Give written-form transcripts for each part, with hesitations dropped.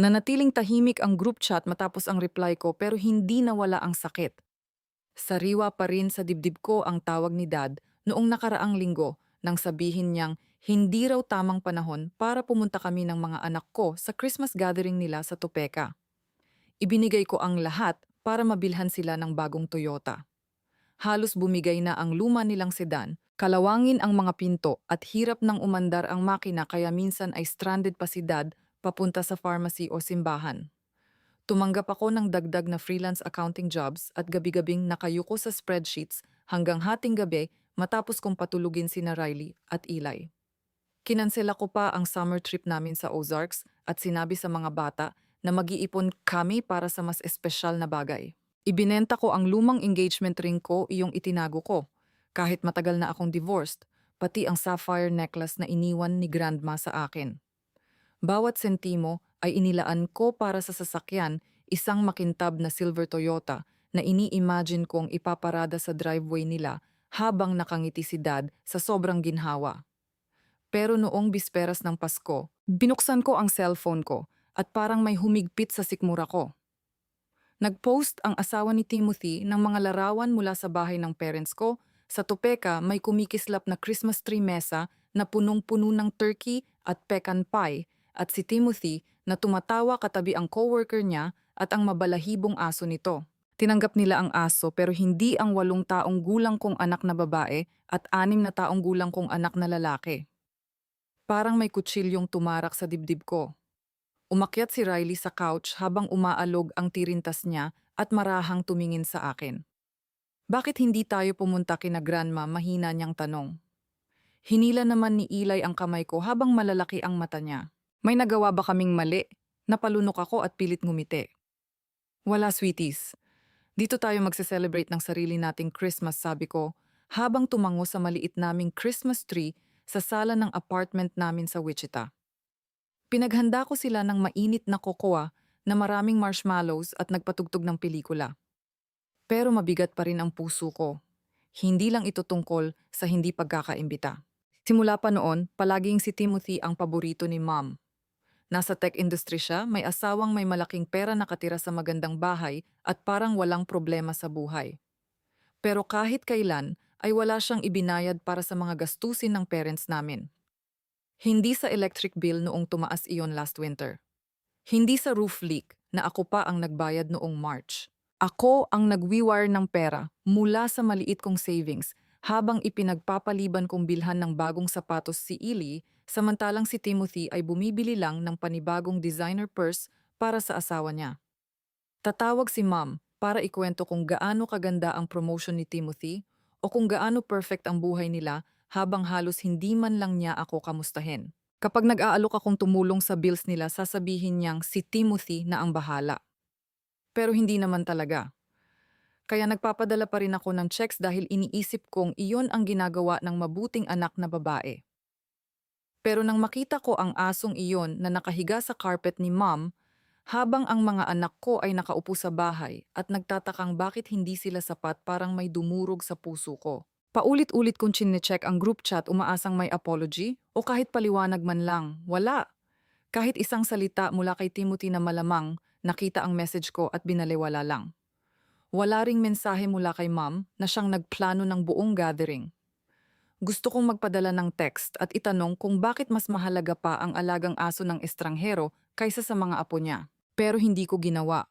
Nanatiling tahimik ang group chat matapos ang reply ko pero hindi nawala ang sakit. Sariwa pa rin sa dibdib ko ang tawag ni Dad noong nakaraang linggo nang sabihin niyang hindi raw tamang panahon para pumunta kami ng mga anak ko sa Christmas gathering nila sa Topeka. Ibinigay ko ang lahat para mabilhan sila ng bagong Toyota. Halos bumigay na ang luma nilang sedan, kalawangin ang mga pinto at hirap nang umandar ang makina kaya minsan ay stranded pa si Dad papunta sa pharmacy o simbahan. Tumanggap ako ng dagdag na freelance accounting jobs at gabi-gabing nakayuko sa spreadsheets hanggang hating gabi matapos kong patulugin sina Riley at Eli. Kinansela ko pa ang summer trip namin sa Ozarks at sinabi sa mga bata na mag-iipon kami para sa mas espesyal na bagay. Ibinenta ko ang lumang engagement ring ko iyong itinago ko. Kahit matagal na akong divorced, pati ang sapphire necklace na iniwan ni Grandma sa akin. Bawat sentimo ay inilaan ko para sa sasakyan, isang makintab na silver Toyota na ini-imagine kong ipaparada sa driveway nila habang nakangiti si Dad sa sobrang ginhawa. Pero noong bisperas ng Pasko, binuksan ko ang cellphone ko at parang may humigpit sa sikmura ko. Nag-post ang asawa ni Timothy ng mga larawan mula sa bahay ng parents ko. Sa Topeka may kumikislap na Christmas tree mesa na punong-puno ng turkey at pecan pie at si Timothy na tumatawa katabi ang coworker niya at ang mabalahibong aso nito. Tinanggap nila ang aso pero hindi ang 8 taong gulang kong anak na babae at 6 na taong gulang kong anak na lalaki. Parang may kutsilyong tumarak sa dibdib ko. Umakyat si Riley sa couch habang umaalog ang tirintas niya at marahang tumingin sa akin. Bakit hindi tayo pumunta kina Grandma? Mahina niyang tanong. Hinila naman ni Eli ang kamay ko habang malalaki ang mata niya. May nagawa ba kaming mali? Napalunok ako at pilit ngumiti. Wala, sweeties. Dito tayo magse-celebrate ng sarili nating Christmas, sabi ko, habang tumango sa maliit naming Christmas tree sa sala ng apartment namin sa Wichita. Pinaghanda ko sila ng mainit na kokoa na maraming marshmallows at nagpatugtog ng pelikula. Pero mabigat pa rin ang puso ko. Hindi lang ito tungkol sa hindi pagkakaimbita. Simula pa noon, palaging si Timothy ang paborito ni Mom. Nasa tech industry siya, may asawang may malaking pera nakatira sa magandang bahay at parang walang problema sa buhay. Pero kahit kailan ay wala siyang ibinayad para sa mga gastusin ng parents namin. Hindi sa electric bill noong tumaas iyon last winter. Hindi sa roof leak na ako pa ang nagbayad noong March. Ako ang nagwiwire ng pera mula sa maliit kong savings habang ipinagpapaliban kong bilhan ng bagong sapatos si Eli, samantalang si Timothy ay bumibili lang ng panibagong designer purse para sa asawa niya. Tatawag si Mom para ikwento kung gaano kaganda ang promotion ni Timothy o kung gaano perfect ang buhay nila habang halos hindi man lang niya ako kamustahin. Kapag nag-aalok akong tumulong sa bills nila, sasabihin niyang si Timothy na ang bahala. Pero hindi naman talaga. Kaya nagpapadala pa rin ako ng checks dahil iniisip kong iyon ang ginagawa ng mabuting anak na babae. Pero nang makita ko ang asong iyon na nakahiga sa carpet ni Mom, habang ang mga anak ko ay nakaupo sa bahay at nagtatakang bakit hindi sila sapat, parang may dumurog sa puso ko. Paulit-ulit kong chinecheck ang group chat umaasang may apology o kahit paliwanag man lang. Wala. Kahit isang salita mula kay Timothy na malamang nakita ang message ko at binaliwala lang. Wala ring mensahe mula kay Mom na siyang nagplano ng buong gathering. Gusto kong magpadala ng text at itanong kung bakit mas mahalaga pa ang alagang aso ng estranghero kaysa sa mga apo niya. Pero hindi ko ginawa.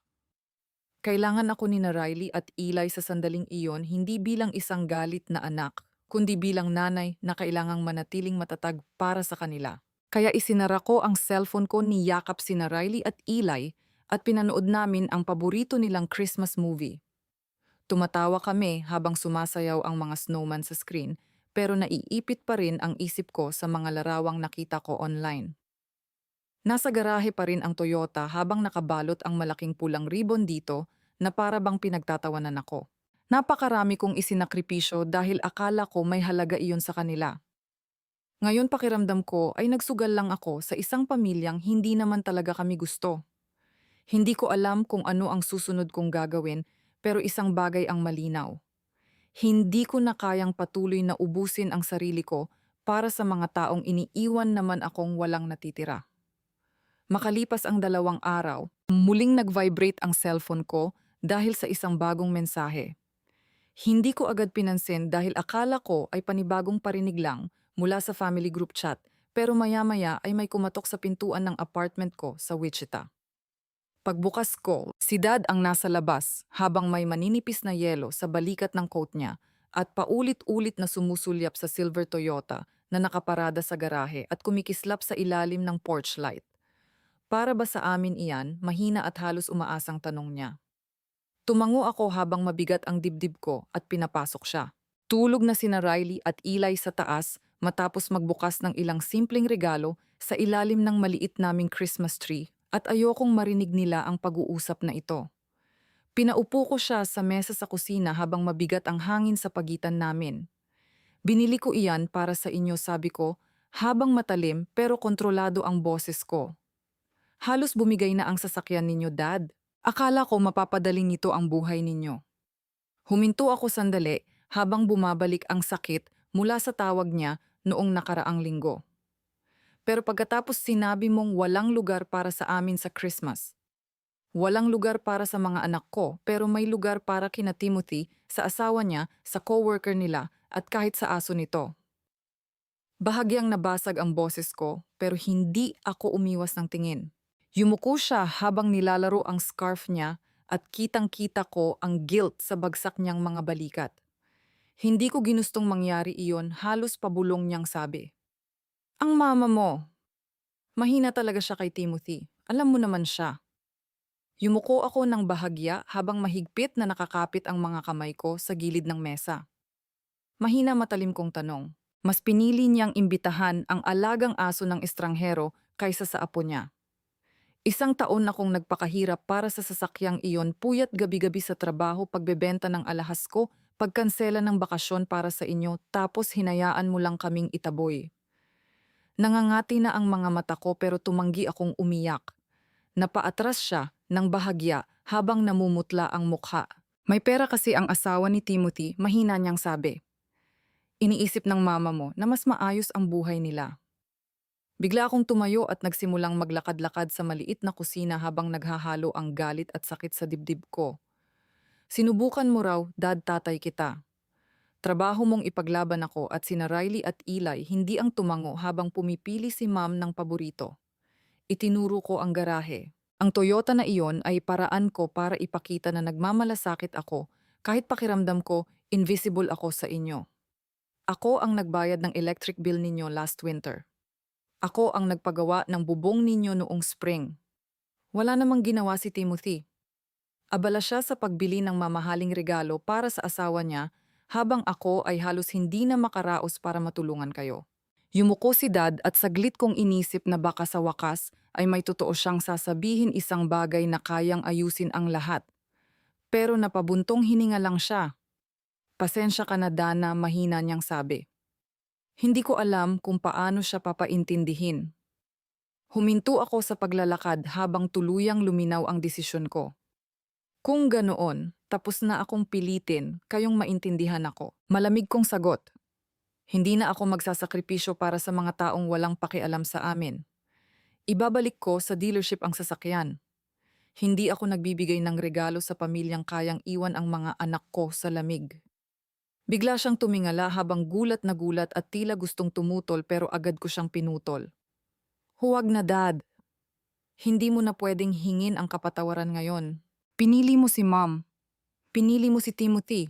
Kailangan ako ni na Riley at Eli sa sandaling iyon hindi bilang isang galit na anak, kundi bilang nanay na kailangang manatiling matatag para sa kanila. Kaya isinara ko ang cellphone ko, niyakap sina Riley at Eli at pinanood namin ang paborito nilang Christmas movie. Tumatawa kami habang sumasayaw ang mga snowman sa screen, pero naiipit pa rin ang isip ko sa mga larawang nakita ko online. Nasa garahe pa rin ang Toyota habang nakabalot ang malaking pulang ribbon dito na para bang pinagtatawanan ako. Napakarami kong isinakripisyo dahil akala ko may halaga iyon sa kanila. Ngayon pakiramdam ko ay nagsugal lang ako sa isang pamilyang hindi naman talaga kami gusto. Hindi ko alam kung ano ang susunod kong gagawin, pero isang bagay ang malinaw. Hindi ko na kayang patuloy na ubusin ang sarili ko para sa mga taong iniiwan naman akong walang natitira. Makalipas ang 2 araw, muling nag-vibrate ang cellphone ko dahil sa isang bagong mensahe. Hindi ko agad pinansin dahil akala ko ay panibagong parinig lang mula sa family group chat, pero maya-maya ay may kumatok sa pintuan ng apartment ko sa Wichita. Pagbukas ko, si Dad ang nasa labas habang may maninipis na yelo sa balikat ng coat niya at paulit-ulit na sumusulyap sa silver Toyota na nakaparada sa garahe at kumikislap sa ilalim ng porch light. Para ba sa amin iyan, mahina at halos umaasang tanong niya. Tumango ako habang mabigat ang dibdib ko at pinapasok siya. Tulog na sina Riley at Eli sa taas matapos magbukas ng ilang simpleng regalo sa ilalim ng maliit naming Christmas tree at ayokong marinig nila ang pag-uusap na ito. Pinaupo ko siya sa mesa sa kusina habang mabigat ang hangin sa pagitan namin. Binili ko iyan para sa inyo, sabi ko, habang matalim pero kontrolado ang boses ko. Halos bumigay na ang sasakyan ninyo, Dad. Akala ko mapapadaling nito ang buhay ninyo. Huminto ako sandali habang bumabalik ang sakit mula sa tawag niya noong nakaraang linggo. Pero pagkatapos sinabi mong walang lugar para sa amin sa Christmas. Walang lugar para sa mga anak ko pero may lugar para kina Timothy, sa asawa niya, sa coworker nila at kahit sa aso nito. Bahagyang nabasag ang boses ko pero hindi ako umiwas ng tingin. Yumuko siya habang nilalaro ang scarf niya at kitang-kita ko ang guilt sa bagsak niyang mga balikat. Hindi ko ginustong mangyari iyon, halos pabulong niyang sabi. Ang mama mo. Mahina talaga siya kay Timothy. Alam mo naman siya. Yumuko ako ng bahagya habang mahigpit na nakakapit ang mga kamay ko sa gilid ng mesa. Mahina matalim kong tanong. Mas pinili niyang imbitahan ang alagang aso ng estranghero kaysa sa apo niya. 1 taon akong nagpakahirap para sa sasakyang iyon, puyat gabi-gabi sa trabaho, pagbebenta ng alahas ko, pagkansela ng bakasyon para sa inyo, tapos hinayaan mo lang kaming itaboy. Nangangati na ang mga mata ko pero tumanggi akong umiyak. Napaatras siya ng bahagya habang namumutla ang mukha. May pera kasi ang asawa ni Timothy, mahina niyang sabi. Iniisip ng mama mo na mas maayos ang buhay nila. Bigla akong tumayo at nagsimulang maglakad-lakad sa maliit na kusina habang naghahalo ang galit at sakit sa dibdib ko. Sinubukan mo raw, Dad, tatay kita. Trabaho mong ipaglaban ako at sina Riley at Eli hindi ang tumango habang pumipili si Ma'am ng paborito. Itinuro ko ang garahe. Ang Toyota na iyon ay paraan ko para ipakita na nagmamalasakit ako kahit pakiramdam ko invisible ako sa inyo. Ako ang nagbayad ng electric bill ninyo last winter. Ako ang nagpagawa ng bubong ninyo noong spring. Wala namang ginawa si Timothy. Abala siya sa pagbili ng mamahaling regalo para sa asawa niya habang ako ay halos hindi na makaraos para matulungan kayo. Yumuko si Dad at saglit kong inisip na baka sa wakas ay may totoo siyang sasabihin, isang bagay na kayang ayusin ang lahat. Pero napabuntong hininga lang siya. Pasensya ka na, Dana, mahina niyang sabi. Hindi ko alam kung paano siya papaintindihin. Huminto ako sa paglalakad habang tuluyang luminaw ang desisyon ko. Kung ganoon, tapos na akong pilitin, kayong maintindihan ako. Malamig kong sagot. Hindi na ako magsasakripisyo para sa mga taong walang pakialam sa amin. Ibabalik ko sa dealership ang sasakyan. Hindi ako nagbibigay ng regalo sa pamilyang kayang iwan ang mga anak ko sa lamig. Bigla siyang tumingala habang gulat na gulat at tila gustong tumutol pero agad ko siyang pinutol. Huwag na, Dad. Hindi mo na pwedeng hingin ang kapatawaran ngayon. Pinili mo si Mom. Pinili mo si Timothy.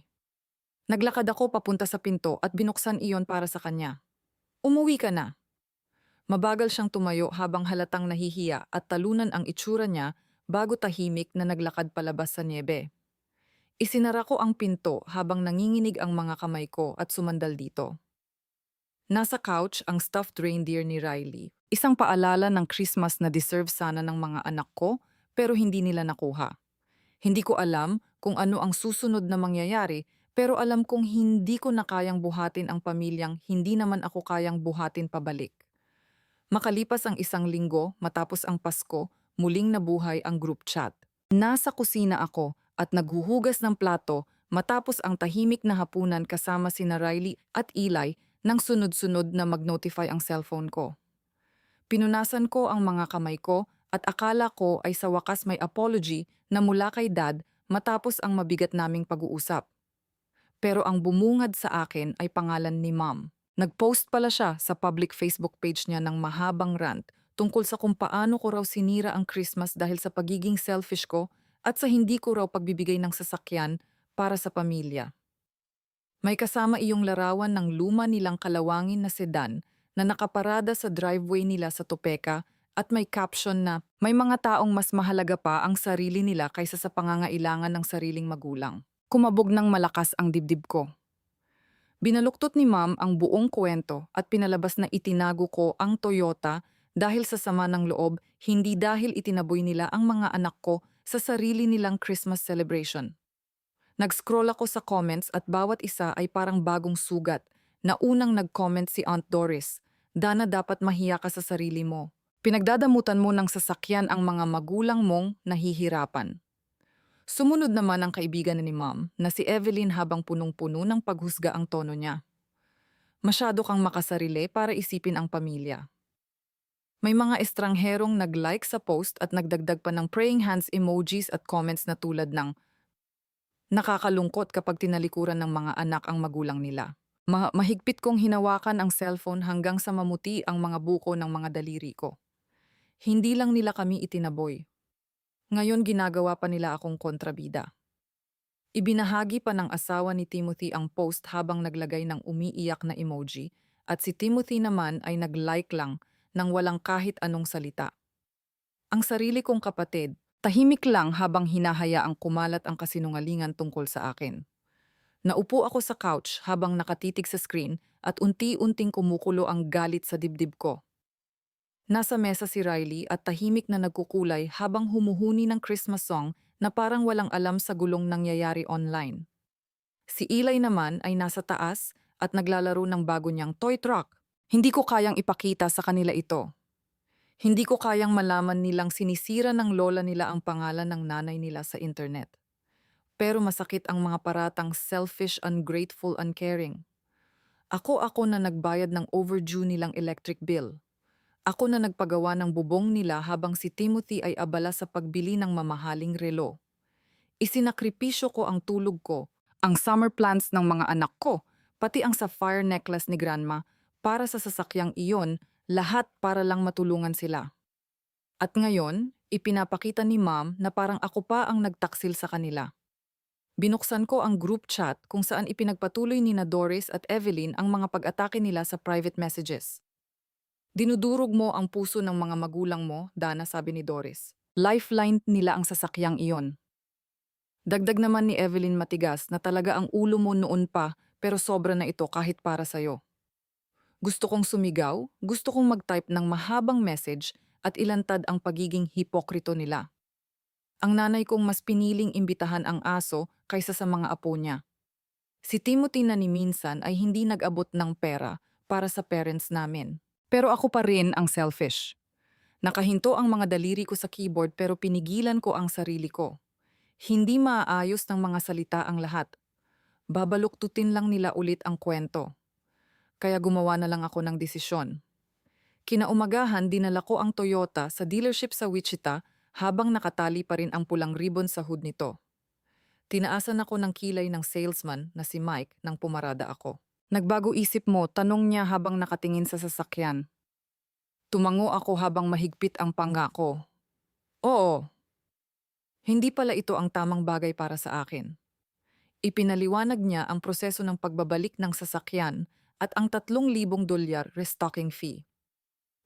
Naglakad ako papunta sa pinto at binuksan iyon para sa kanya. Umuwi ka na. Mabagal siyang tumayo habang halatang nahihiya at talunan ang itsura niya bago tahimik na naglakad palabas sa niebe. Isinara ko ang pinto habang nanginginig ang mga kamay ko at sumandal dito. Nasa couch ang stuffed reindeer ni Riley. Isang paalala ng Christmas na deserve sana ng mga anak ko pero hindi nila nakuha. Hindi ko alam kung ano ang susunod na mangyayari pero alam kong hindi ko na kayang buhatin ang pamilyang hindi naman ako kayang buhatin pabalik. Makalipas ang 1 linggo matapos ang Pasko, muling nabuhay ang group chat. Nasa kusina ako at naghuhugas ng plato matapos ang tahimik na hapunan kasama sina Riley at Eli nang sunod-sunod na mag-notify ang cellphone ko. Pinunasan ko ang mga kamay ko At akala ko ay sa wakas may apology na mula kay Dad matapos ang mabigat naming pag-uusap. Pero ang bumungad sa akin ay pangalan ni Mom. Nag-post pala siya sa public Facebook page niya ng mahabang rant tungkol sa kung paano ko raw sinira ang Christmas dahil sa pagiging selfish ko at sa hindi ko raw pagbibigay ng sasakyan para sa pamilya. May kasama iyong larawan ng luma nilang kalawangin na sedan na nakaparada sa driveway nila sa Topeka at may caption na may mga taong mas mahalaga pa ang sarili nila kaysa sa pangangailangan ng sariling magulang. Kumabog ng malakas ang dibdib ko. Binaluktot ni Ma'am ang buong kwento at pinalabas na itinago ko ang Toyota dahil sa sama ng loob, hindi dahil itinaboy nila ang mga anak ko sa sarili nilang Christmas celebration. Nag-scroll ako sa comments at bawat isa ay parang bagong sugat na unang nag-comment si Aunt Doris. Dana, dapat mahiya ka sa sarili mo. Pinagdadamutan mo ng sasakyan ang mga magulang mong nahihirapan. Sumunod naman ang kaibigan ni Mom na si Evelyn habang punong-puno ng paghusga ang tono niya. Masyado kang makasarili para isipin ang pamilya. May mga estrangherong nag-like sa post at nagdagdag pa ng praying hands emojis at comments na tulad ng nakakalungkot kapag tinalikuran ng mga anak ang magulang nila. Mahigpit kong hinawakan ang cellphone hanggang sa mamuti ang mga buko ng mga daliri ko. Hindi lang nila kami itinaboy. Ngayon ginagawa pa nila akong kontrabida. Ibinahagi pa ng asawa ni Timothy ang post habang naglagay ng umiiyak na emoji at si Timothy naman ay nag-like lang nang walang kahit anong salita. Ang sarili kong kapatid, tahimik lang habang hinahayaang kumalat ang kasinungalingan tungkol sa akin. Naupo ako sa couch habang nakatitig sa screen at unti-unting kumukulo ang galit sa dibdib ko. Nasa mesa si Riley at tahimik na nagkukulay habang humuhuni ng Christmas song na parang walang alam sa gulong nangyayari online. Si Eli naman ay nasa taas at naglalaro ng bago niyang toy truck. Hindi ko kayang ipakita sa kanila ito. Hindi ko kayang malaman nilang sinisira ng lola nila ang pangalan ng nanay nila sa internet. Pero masakit ang mga paratang selfish, ungrateful, uncaring. Ako na nagbayad ng overdue nilang electric bill. Ako na nagpagawa ng bubong nila habang si Timothy ay abala sa pagbili ng mamahaling relo. Isinakripisyo ko ang tulog ko, ang summer plans ng mga anak ko, pati ang sapphire necklace ni Grandma para sa sasakyang iyon, lahat para lang matulungan sila. At ngayon, ipinapakita ni Mom na parang ako pa ang nagtaksil sa kanila. Binuksan ko ang group chat kung saan ipinagpatuloy ni na Doris at Evelyn ang mga pag-atake nila sa private messages. Dinudurog mo ang puso ng mga magulang mo, Dana, sabi ni Doris. Lifeline nila ang sasakyang iyon. Dagdag naman ni Evelyn matigas na talaga ang ulo mo noon pa pero sobra na ito kahit para sa'yo. Gusto kong sumigaw, gusto kong mag-type ng mahabang message at ilantad ang pagiging hipokrito nila. Ang nanay kong mas piniling imbitahan ang aso kaysa sa mga apo niya. Si Timothy na ni minsan ay hindi nag-abot ng pera para sa parents namin. Pero ako pa rin ang selfish. Nakahinto ang mga daliri ko sa keyboard pero pinigilan ko ang sarili ko. Hindi maaayos ng mga salita ang lahat. Babaluktutin lang nila ulit ang kwento. Kaya gumawa na lang ako ng desisyon. Kinaumagahan, dinala ko ang Toyota sa dealership sa Wichita habang nakatali pa rin ang pulang ribbon sa hood nito. Tinaasan ako ng kilay ng salesman na si Mike nang pumarada ako. Nagbago isip mo, tanong niya habang nakatingin sa sasakyan. Tumango ako habang mahigpit ang pangako. Oo. Hindi pala ito ang tamang bagay para sa akin. Ipinaliwanag niya ang proseso ng pagbabalik ng sasakyan at ang $3,000 restocking fee.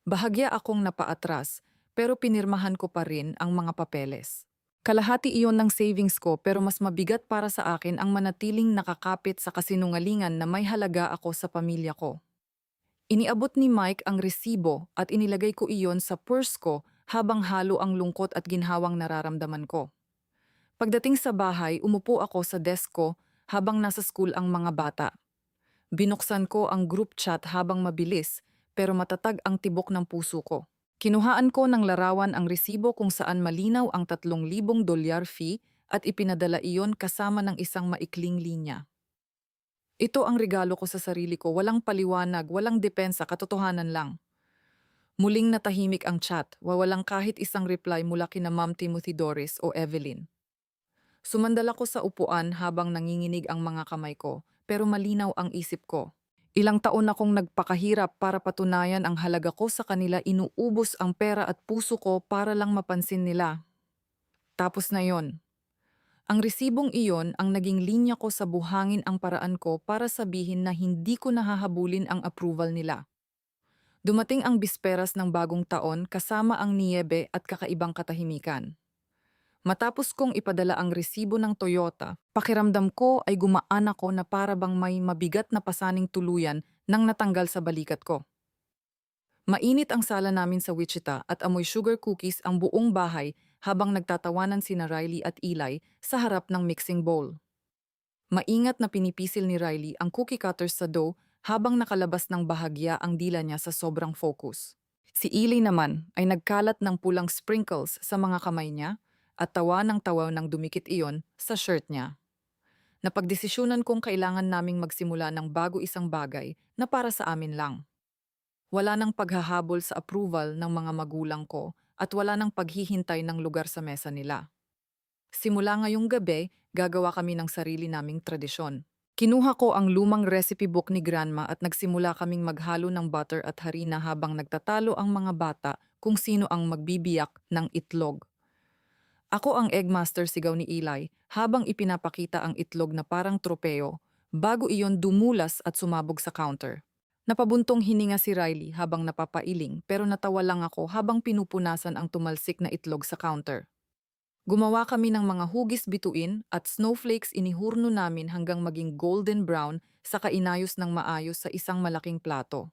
Bahagya akong napaatras pero pinirmahan ko pa rin ang mga papeles. Kalahati iyon ng savings ko pero mas mabigat para sa akin ang manatiling nakakapit sa kasinungalingan na may halaga ako sa pamilya ko. Iniabot ni Mike ang resibo at inilagay ko iyon sa purse ko habang halo ang lungkot at ginhawang nararamdaman ko. Pagdating sa bahay, umupo ako sa desk ko habang nasa school ang mga bata. Binuksan ko ang group chat habang mabilis pero matatag ang tibok ng puso ko. Kinuhaan ko ng larawan ang resibo kung saan malinaw ang $3,000 fee at ipinadala iyon kasama ng isang maikling linya. Ito ang regalo ko sa sarili ko, walang paliwanag, walang depensa, katotohanan lang. Muling natahimik ang chat, wawalang kahit isang reply mula kina Ma'am Timothy Doris o Evelyn. Sumandal ako sa upuan habang nanginginig ang mga kamay ko, pero malinaw ang isip ko. Ilang taon akong nagpakahirap para patunayan ang halaga ko sa kanila, inuubos ang pera at puso ko para lang mapansin nila. Tapos na yon. Ang resibong iyon ang naging linya ko sa buhangin, ang paraan ko para sabihin na hindi ko nahahabulin ang approval nila. Dumating ang bisperas ng bagong taon kasama ang niyebe at kakaibang katahimikan. Matapos kong ipadala ang resibo ng Toyota, pakiramdam ko ay gumaan ako na para bang may mabigat na pasaning tuluyan nang natanggal sa balikat ko. Mainit ang sala namin sa Wichita at amoy sugar cookies ang buong bahay habang nagtatawanan sina Riley at Eli sa harap ng mixing bowl. Maingat na pinipisil ni Riley ang cookie cutters sa dough habang nakalabas ng bahagya ang dila niya sa sobrang focus. Si Eli naman ay nagkalat ng pulang sprinkles sa mga kamay niya at tawa ng tawa nang dumikit iyon sa shirt niya. Napagdesisyonan kong kailangan naming magsimula ng bago, isang bagay na para sa amin lang. Wala nang paghahabol sa approval ng mga magulang ko at wala nang paghihintay ng lugar sa mesa nila. Simula ngayong gabi, gagawa kami ng sarili naming tradisyon. Kinuha ko ang lumang recipe book ni Grandma at nagsimula kaming maghalo ng butter at harina habang nagtatalo ang mga bata kung sino ang magbibiyak ng itlog. Ako ang eggmaster, sigaw ni Eli habang ipinapakita ang itlog na parang tropeo bago iyon dumulas at sumabog sa counter. Napabuntong hininga si Riley habang napapailing, pero natawa lang ako habang pinupunasan ang tumalsik na itlog sa counter. Gumawa kami ng mga hugis bituin at snowflakes, inihurno namin hanggang maging golden brown saka inayos ng maayos sa isang malaking plato.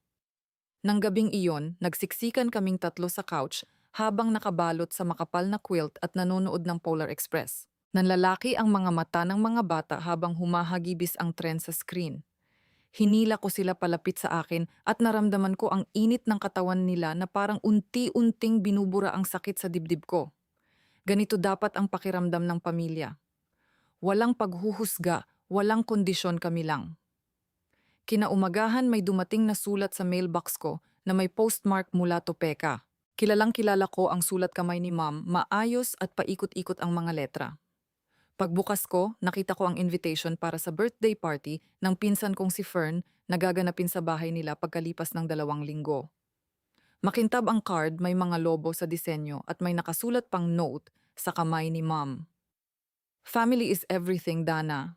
Nang gabing iyon, nagsiksikan kaming tatlo sa couch habang nakabalot sa makapal na quilt at nanonood ng Polar Express. Nanlalaki ang mga mata ng mga bata habang humahagibis ang trend sa screen. Hinila ko sila palapit sa akin at naramdaman ko ang init ng katawan nila na parang unti-unting binubura ang sakit sa dibdib ko. Ganito dapat ang pakiramdam ng pamilya. Walang paghuhusga, walang kondisyon, kami lang. Kinaumagahan may dumating na sulat sa mailbox ko na may postmark mula Topeka. Kilalang-kilala ko ang sulat kamay ni Ma'am, maayos at paikot-ikot ang mga letra. Pagbukas ko, nakita ko ang invitation para sa birthday party ng pinsan kong si Fern na gaganapin sa bahay nila pagkalipas ng 2 linggo. Makintab ang card, may mga lobo sa disenyo at may nakasulat pang note sa kamay ni Ma'am. Family is everything, Dana.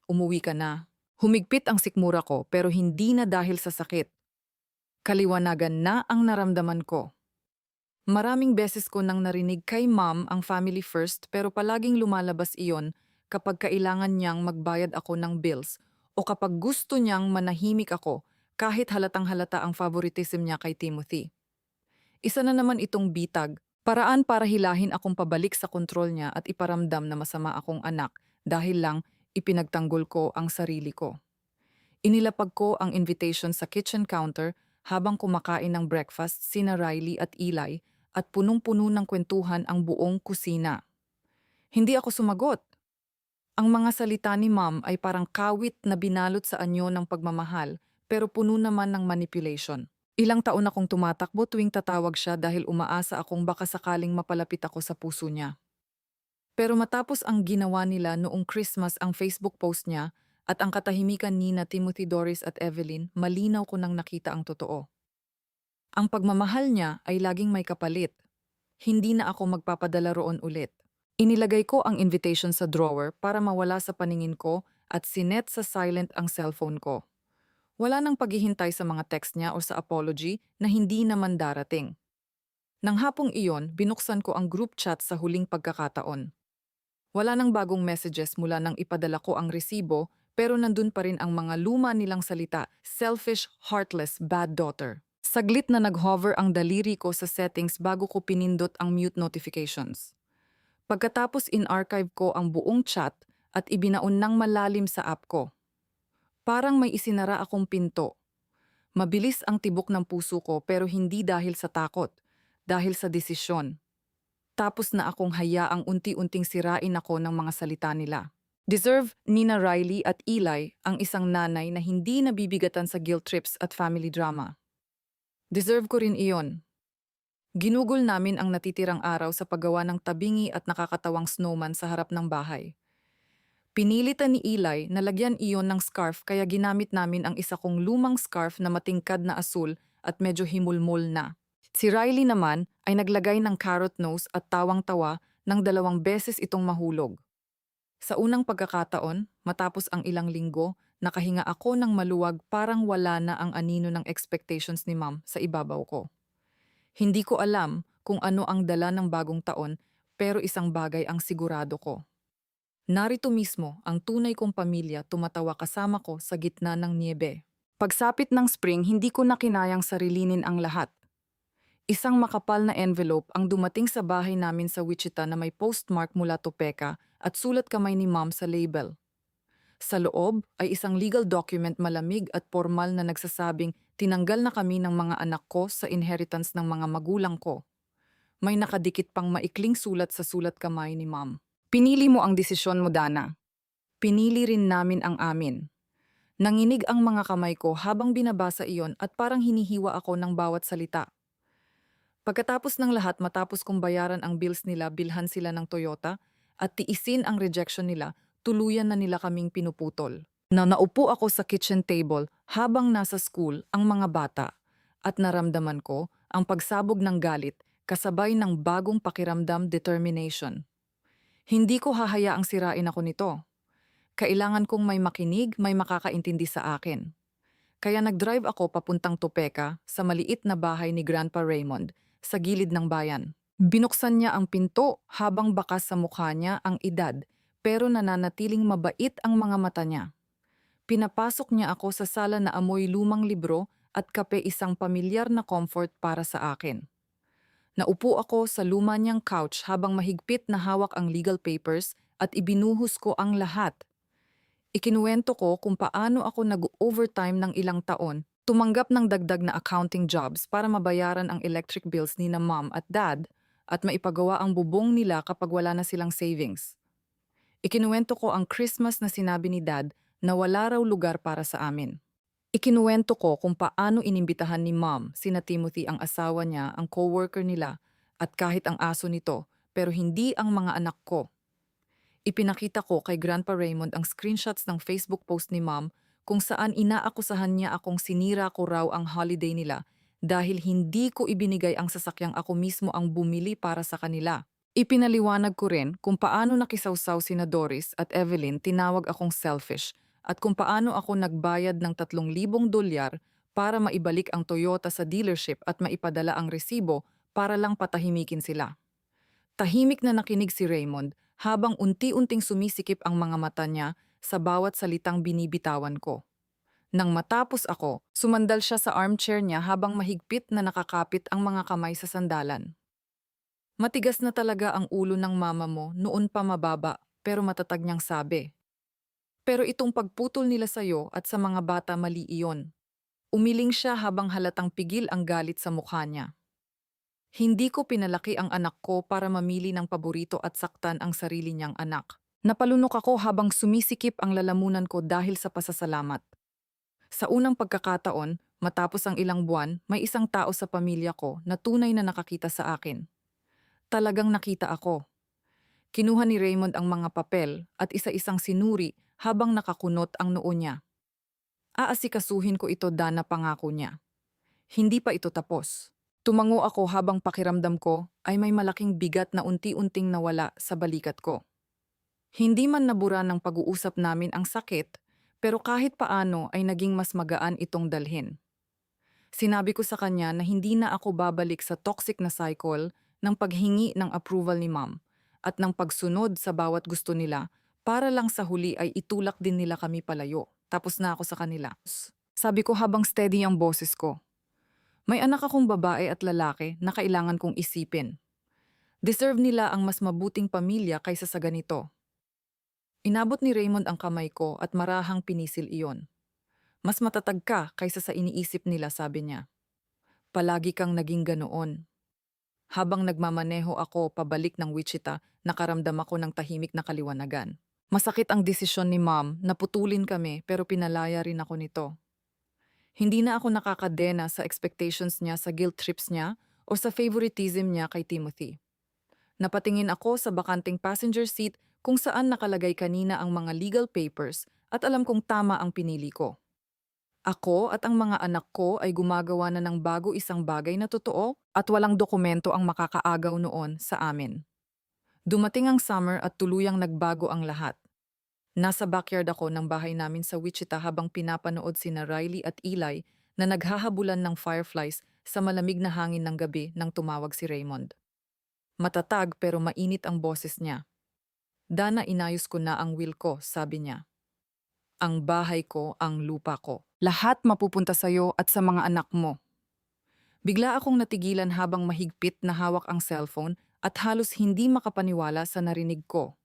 Umuwi ka na. Humigpit ang sikmura ko pero hindi na dahil sa sakit. Kaliwanagan na ang naramdaman ko. Maraming beses ko nang narinig kay Ma'am ang family first, pero palaging lumalabas iyon kapag kailangan niyang magbayad ako ng bills o kapag gusto niyang manahimik ako kahit halatang halata ang favoritism niya kay Timothy. Isa na naman itong bitag, paraan para hilahin akong pabalik sa kontrol niya at iparamdam na masama akong anak dahil lang ipinagtanggol ko ang sarili ko. Inilapag ko ang invitation sa kitchen counter habang kumakain ng breakfast sina Riley at Eli at punong-puno ng kwentuhan ang buong kusina. Hindi ako sumagot. Ang mga salita ni Ma'am ay parang kawit na binalot sa anyo ng pagmamahal pero puno naman ng manipulation. Ilang taon akong tumatakbo tuwing tatawag siya dahil umaasa akong baka sakaling mapalapit ako sa puso niya. Pero matapos ang ginawa nila noong Christmas, ang Facebook post niya at ang katahimikan nina Timothy, Doris at Evelyn, malinaw ko nang nakita ang totoo. Ang pagmamahal niya ay laging may kapalit. Hindi na ako magpapadala roon ulit. Inilagay ko ang invitation sa drawer para mawala sa paningin ko at sinet sa silent ang cellphone ko. Wala nang paghihintay sa mga text niya o sa apology na hindi naman darating. Nang hapong iyon, binuksan ko ang group chat sa huling pagkakataon. Wala nang bagong messages mula nang ipadala ko ang resibo, pero nandun pa rin ang mga luma nilang salita, selfish, heartless, bad daughter. Saglit na nag-hover ang daliri ko sa settings bago ko pinindot ang mute notifications. Pagkatapos in-archive ko ang buong chat at ibinaon ng malalim sa app ko. Parang may isinara akong pinto. Mabilis ang tibok ng puso ko pero hindi dahil sa takot, dahil sa desisyon. Tapos na akong hayaang unti-unting sirain ako ng mga salita nila. Deserve nina Riley at Eli ang isang nanay na hindi nabibigatan sa guilt trips at family drama. Deserve ko rin iyon. Ginugol namin ang natitirang araw sa paggawa ng tabingi at nakakatawang snowman sa harap ng bahay. Pinilitan ni Eli na lagyan iyon ng scarf kaya ginamit namin ang isa kong lumang scarf na matingkad na asul at medyo himulmol na. Si Riley naman ay naglagay ng carrot nose at tawang-tawa ng 2 beses itong mahulog. Sa unang pagkakataon, matapos ang ilang linggo, nakahinga ako ng maluwag parang wala na ang anino ng expectations ni Ma'am sa ibabaw ko. Hindi ko alam kung ano ang dala ng bagong taon pero isang bagay ang sigurado ko. Narito mismo ang tunay kong pamilya tumatawa kasama ko sa gitna ng niebe. Pagsapit ng spring, hindi ko na kinayang sarilinin ang lahat. Isang makapal na envelope ang dumating sa bahay namin sa Wichita na may postmark mula Topeka at sulat kamay ni Mom sa label. Sa loob ay isang legal document malamig at formal na nagsasabing tinanggal na kami ng mga anak ko sa inheritance ng mga magulang ko. May nakadikit pang maikling sulat sa sulat kamay ni Mom. Pinili mo ang desisyon mo, Dana. Pinili rin namin ang amin. Nanginig ang mga kamay ko habang binabasa iyon at parang hinihiwa ako ng bawat salita. Pagkatapos ng lahat, matapos kong bayaran ang bills nila, bilhan sila ng Toyota at tiisin ang rejection nila, tuluyan na nila kaming pinuputol. Naupo ako sa kitchen table habang nasa school ang mga bata at naramdaman ko ang pagsabog ng galit kasabay ng bagong pakiramdam, determination. Hindi ko hahayaang sirain ako nito. Kailangan kong may makinig, may makakaintindi sa akin. Kaya nag-drive ako papuntang Topeka sa maliit na bahay ni Grandpa Raymond sa gilid ng bayan. Binuksan niya ang pinto habang bakas sa mukha niya ang edad pero nananatiling mabait ang mga mata niya. Pinapasok niya ako sa sala na amoy lumang libro at kape, isang pamilyar na comfort para sa akin. Naupo ako sa luma niyang couch habang mahigpit na hawak ang legal papers at ibinuhos ko ang lahat. Ikinuwento ko kung paano ako nag-overtime ng ilang taon, tumanggap ng dagdag na accounting jobs para mabayaran ang electric bills ni na Mom at Dad at maipagawa ang bubong nila kapag wala na silang savings. Ikinuwento ko ang Christmas na sinabi ni Dad na wala raw lugar para sa amin. Ikinuwento ko kung paano inimbitahan ni Mom, sina Timothy, ang asawa niya, ang coworker nila at kahit ang aso nito, pero hindi ang mga anak ko. Ipinakita ko kay Grandpa Raymond ang screenshots ng Facebook post ni Mom kung saan inaakusahan niya akong sinira ko raw ang holiday nila dahil hindi ko ibinigay ang sasakyang ako mismo ang bumili para sa kanila. Ipinaliwanag ko rin kung paano nakisawsaw sina Doris at Evelyn, tinawag akong selfish, at kung paano ako nagbayad ng $3,000 para maibalik ang Toyota sa dealership at maipadala ang resibo para lang patahimikin sila. Tahimik na nakinig si Raymond habang unti-unting sumisikip ang mga mata niya sa bawat salitang binibitawan ko. Nang matapos ako, sumandal siya sa armchair niya habang mahigpit na nakakapit ang mga kamay sa sandalan. Matigas na talaga ang ulo ng mama mo, noon pa mababa, pero matatag niyang sabi. Pero itong pagputol nila sa'yo at sa mga bata, mali iyon. Umiling siya habang halatang pigil ang galit sa mukha niya. Hindi ko pinalaki ang anak ko para mamili ng paborito at saktan ang sarili niyang anak. Napalunok ako habang sumisikip ang lalamunan ko dahil sa pasasalamat. Sa unang pagkakataon, matapos ang ilang buwan, may isang tao sa pamilya ko na tunay na nakakita sa akin. Talagang nakita ako. Kinuha ni Raymond ang mga papel at isa-isang sinuri habang nakakunot ang noo niya. Aasikasuhin ko ito, Dana, pangako niya. Hindi pa ito tapos. Tumango ako habang pakiramdam ko ay may malaking bigat na unti-unting nawala sa balikat ko. Hindi man nabura ng pag-uusap namin ang sakit, pero kahit paano ay naging mas magaan itong dalhin. Sinabi ko sa kanya na hindi na ako babalik sa toxic na cycle ng paghingi ng approval ni Mom at ng pagsunod sa bawat gusto nila para lang sa huli ay itulak din nila kami palayo. Tapos na ako sa kanila. Sabi ko habang steady ang boses ko. May anak akong babae at lalaki na kailangan kong isipin. Deserve nila ang mas mabuting pamilya kaysa sa ganito. Inabot ni Raymond ang kamay ko at marahang pinisil iyon. Mas matatag ka kaysa sa iniisip nila, sabi niya. Palagi kang naging ganoon. Habang nagmamaneho ako pabalik ng Wichita, nakaramdam ako ng tahimik na kaliwanagan. Masakit ang desisyon ni Mom na putulin kami pero pinalaya rin ako nito. Hindi na ako nakakadena sa expectations niya, sa guilt trips niya, o sa favoritism niya kay Timothy. Napatingin ako sa bakanting passenger seat kung saan nakalagay kanina ang mga legal papers at alam kong tama ang pinili ko. Ako at ang mga anak ko ay gumagawa na ng bago isang bagay na totoo at walang dokumento ang makakaagaw noon sa amin. Dumating ang summer at tuluyang nagbago ang lahat. Nasa backyard ako ng bahay namin sa Wichita habang pinapanood sina Riley at Eli na naghahabulan ng fireflies sa malamig na hangin ng gabi nang tumawag si Raymond. Matatag pero mainit ang boses niya. Dana, inayos ko na ang will ko, sabi niya. Ang bahay ko, ang lupa ko. Lahat mapupunta sa'yo at sa mga anak mo. Bigla akong natigilan habang mahigpit na hawak ang cellphone at halos hindi makapaniwala sa narinig ko.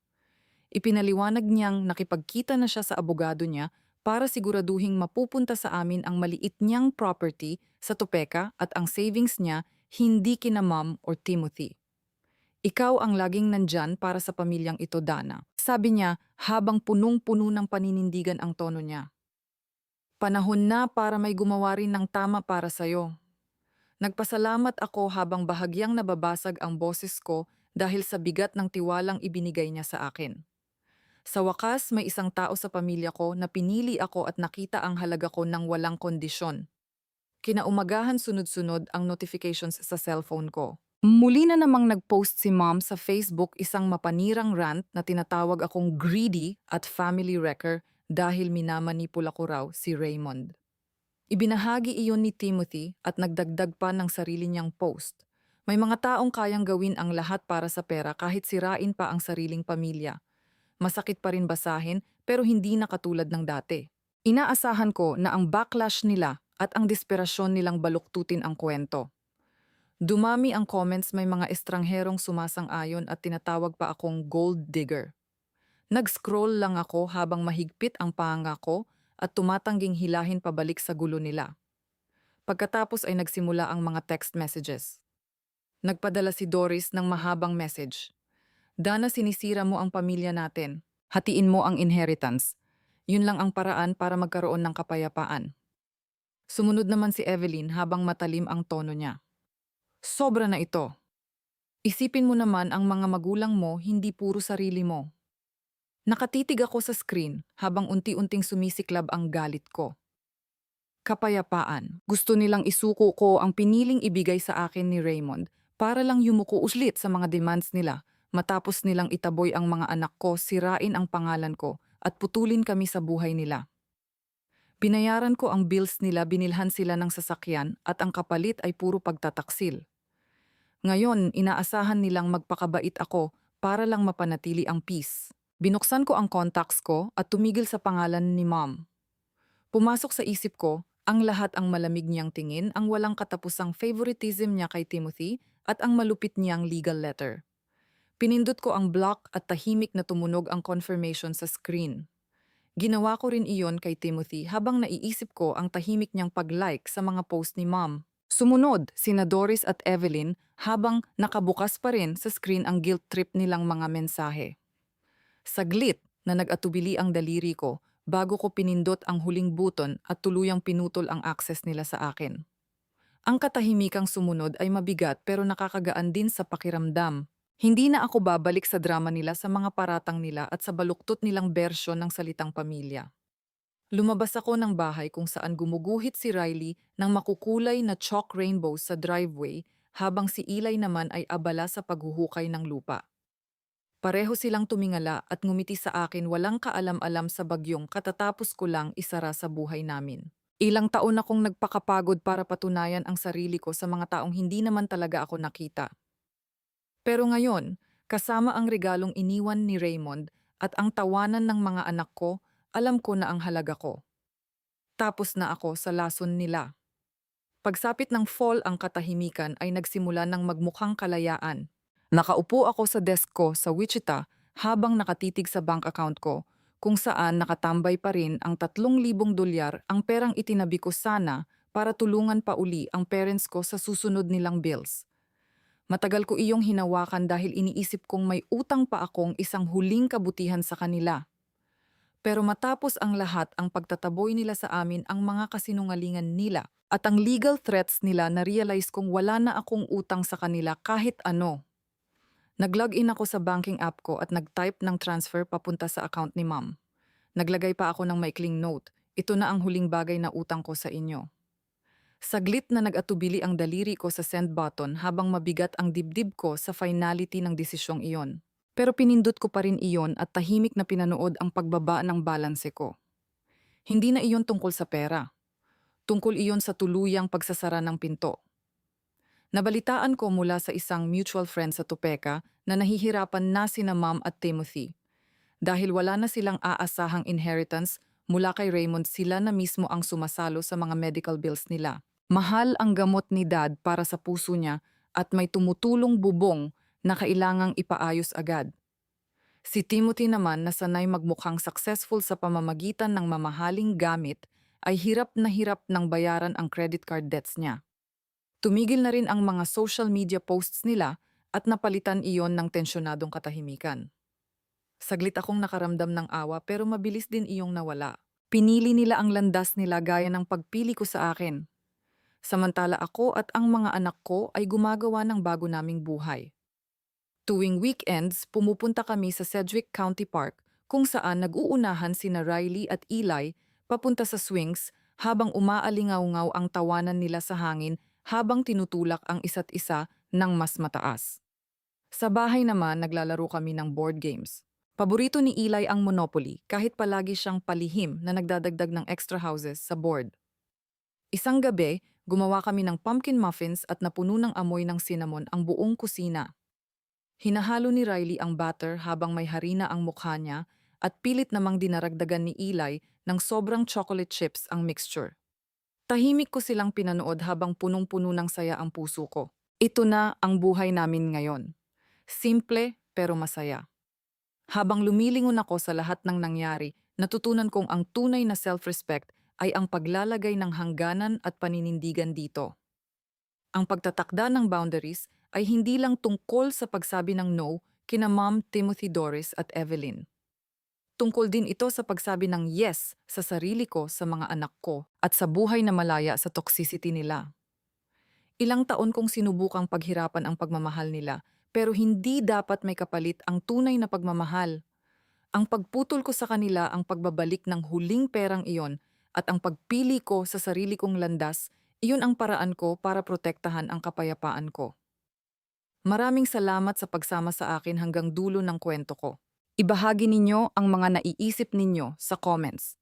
Ipinaliwanag niyang nakipagkita na siya sa abogado niya para siguraduhing mapupunta sa amin ang maliit niyang property sa Topeka at ang savings niya hindi kina Mom or Timothy. Ikaw ang laging nandyan para sa pamilyang ito, Dana. Sabi niya habang punong-puno ng paninindigan ang tono niya. Panahon na para may gumawa rin ng tama para sa'yo. Nagpasalamat ako habang bahagyang nababasag ang boses ko dahil sa bigat ng tiwalang ibinigay niya sa akin. Sa wakas, may isang tao sa pamilya ko na pinili ako at nakita ang halaga ko ng walang kondisyon. Kinaumagahan sunod-sunod ang notifications sa cellphone ko. Muli na namang nag-post si Mom sa Facebook isang mapanirang rant na tinatawag akong greedy at family wrecker dahil minamanipula ko raw si Raymond. Ibinahagi iyon ni Timothy at nagdagdag pa ng sarili niyang post. May mga taong kayang gawin ang lahat para sa pera kahit sirain pa ang sariling pamilya. Masakit pa rin basahin pero hindi na katulad ng dati. Inaasahan ko na ang backlash nila at ang desperasyon nilang baluktutin ang kwento. Dumami ang comments, may mga estrangherong sumasang-ayon at tinatawag pa akong gold digger. Nag-scroll lang ako habang mahigpit ang panga ko at tumatangging hilahin pabalik sa gulo nila. Pagkatapos ay nagsimula ang mga text messages. Nagpadala si Doris ng mahabang message. Dana, sinisira mo ang pamilya natin. Hatiin mo ang inheritance. Yun lang ang paraan para magkaroon ng kapayapaan. Sumunod naman si Evelyn habang matalim ang tono niya. Sobra na ito. Isipin mo naman ang mga magulang mo, hindi puro sarili mo. Nakatitig ako sa screen habang unti-unting sumisiklab ang galit ko. Kapayapaan. Gusto nilang isuko ko ang piniling ibigay sa akin ni Raymond para lang yumuko uslit sa mga demands nila matapos nilang itaboy ang mga anak ko, sirain ang pangalan ko at putulin kami sa buhay nila. Binayaran ko ang bills nila, binilhan sila ng sasakyan at ang kapalit ay puro pagtataksil. Ngayon, inaasahan nilang magpakabait ako para lang mapanatili ang peace. Binuksan ko ang contacts ko at tumigil sa pangalan ni Mom. Pumasok sa isip ko, ang lahat ang malamig niyang tingin, ang walang katapusang favoritism niya kay Timothy at ang malupit niyang legal letter. Pinindot ko ang block at tahimik na tumunog ang confirmation sa screen. Ginawa ko rin iyon kay Timothy habang naiisip ko ang tahimik niyang pag-like sa mga post ni Mom. Sumunod, sina Doris at Evelyn habang nakabukas pa rin sa screen ang guilt trip nilang mga mensahe. Saglit na nag-atubili ang daliri ko bago ko pinindot ang huling button at tuluyang pinutol ang access nila sa akin. Ang katahimikang sumunod ay mabigat pero nakakagaan din sa pakiramdam. Hindi na ako babalik sa drama nila, sa mga paratang nila at sa baluktot nilang bersyon ng salitang pamilya. Lumabas ako ng bahay kung saan gumuguhit si Riley ng makukulay na chalk rainbows sa driveway habang si Eli naman ay abala sa paghuhukay ng lupa. Pareho silang tumingala at ngumiti sa akin, walang kaalam-alam sa bagyong katatapos ko lang isara sa buhay namin. Ilang taon akong nagpakapagod para patunayan ang sarili ko sa mga taong hindi naman talaga ako nakita. Pero ngayon, kasama ang regalong iniwan ni Raymond at ang tawanan ng mga anak ko, alam ko na ang halaga ko. Tapos na ako sa lason nila. Pagsapit ng fall ang katahimikan ay nagsimula ng magmukhang kalayaan. Nakaupo ako sa desk ko sa Wichita habang nakatitig sa bank account ko, kung saan nakatambay pa rin ang $3,000, ang perang itinabi ko sana para tulungan pa uli ang parents ko sa susunod nilang bills. Matagal ko iyong hinawakan dahil iniisip kong may utang pa akong isang huling kabutihan sa kanila. Pero matapos ang lahat ang pagtataboy nila sa amin ang mga kasinungalingan nila at ang legal threats nila na-realize kong wala na akong utang sa kanila kahit ano. Nag-login ako sa banking app ko at nag-type ng transfer papunta sa account ni ma'am. Naglagay pa ako ng maikling note. Ito na ang huling bagay na utang ko sa inyo. Saglit na nag-atubili ang daliri ko sa send button habang mabigat ang dibdib ko sa finality ng desisyong iyon. Pero pinindot ko pa rin iyon at tahimik na pinanood ang pagbaba ng balanse ko. Hindi na iyon tungkol sa pera. Tungkol iyon sa tuluyang pagsasara ng pinto. Nabalitaan ko mula sa isang mutual friend sa Topeka na nahihirapan na sina Ma'am at Timothy. Dahil wala na silang aasahang inheritance mula kay Raymond, sila na mismo ang sumasalo sa mga medical bills nila. Mahal ang gamot ni Dad para sa puso niya at may tumutulong bubong na kailangang ipaayos agad. Si Timothy naman na sanay magmukhang successful sa pamamagitan ng mamahaling gamit ay hirap ng bayaran ang credit card debts niya. Tumigil na rin ang mga social media posts nila at napalitan iyon ng tensyonadong katahimikan. Saglit akong nakaramdam ng awa pero mabilis din iyong nawala. Pinili nila ang landas nila gaya ng pagpili ko sa akin. Samantala ako at ang mga anak ko ay gumagawa ng bago naming buhay. Tuwing weekends, pumupunta kami sa Sedgwick County Park kung saan nag-uunahan sina Riley at Eli papunta sa swings habang umaalingaw-ngaw ang tawanan nila sa hangin habang tinutulak ang isa't isa ng mas mataas. Sa bahay naman, naglalaro kami ng board games. Paborito ni Eli ang Monopoly kahit palagi siyang palihim na nagdadagdag ng extra houses sa board. Isang gabi, gumawa kami ng pumpkin muffins at napuno ng amoy ng cinnamon ang buong kusina. Hinahalo ni Riley ang batter habang may harina ang mukha niya at pilit namang dinaragdagan ni Eli ng sobrang chocolate chips ang mixture. Tahimik ko silang pinanood habang punong-puno ng saya ang puso ko. Ito na ang buhay namin ngayon. Simple pero masaya. Habang lumilingon ako sa lahat ng nangyari, natutunan kong ang tunay na self-respect ay ang paglalagay ng hangganan at paninindigan dito. Ang pagtatakda ng boundaries ay hindi lang tungkol sa pagsabi ng no kina Ma'am Timothy, Doris at Evelyn. Tungkol din ito sa pagsabi ng yes sa sarili ko, sa mga anak ko, at sa buhay na malaya sa toxicity nila. Ilang taon kong sinubukang paghirapan ang pagmamahal nila, pero hindi dapat may kapalit ang tunay na pagmamahal. Ang pagputol ko sa kanila ang pagbabalik ng huling perang iyon at ang pagpili ko sa sarili kong landas, iyon ang paraan ko para protektahan ang kapayapaan ko. Maraming salamat sa pagsama sa akin hanggang dulo ng kwento ko. Ibahagi ninyo ang mga naiisip ninyo sa comments.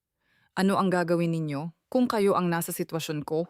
Ano ang gagawin ninyo kung kayo ang nasa sitwasyon ko?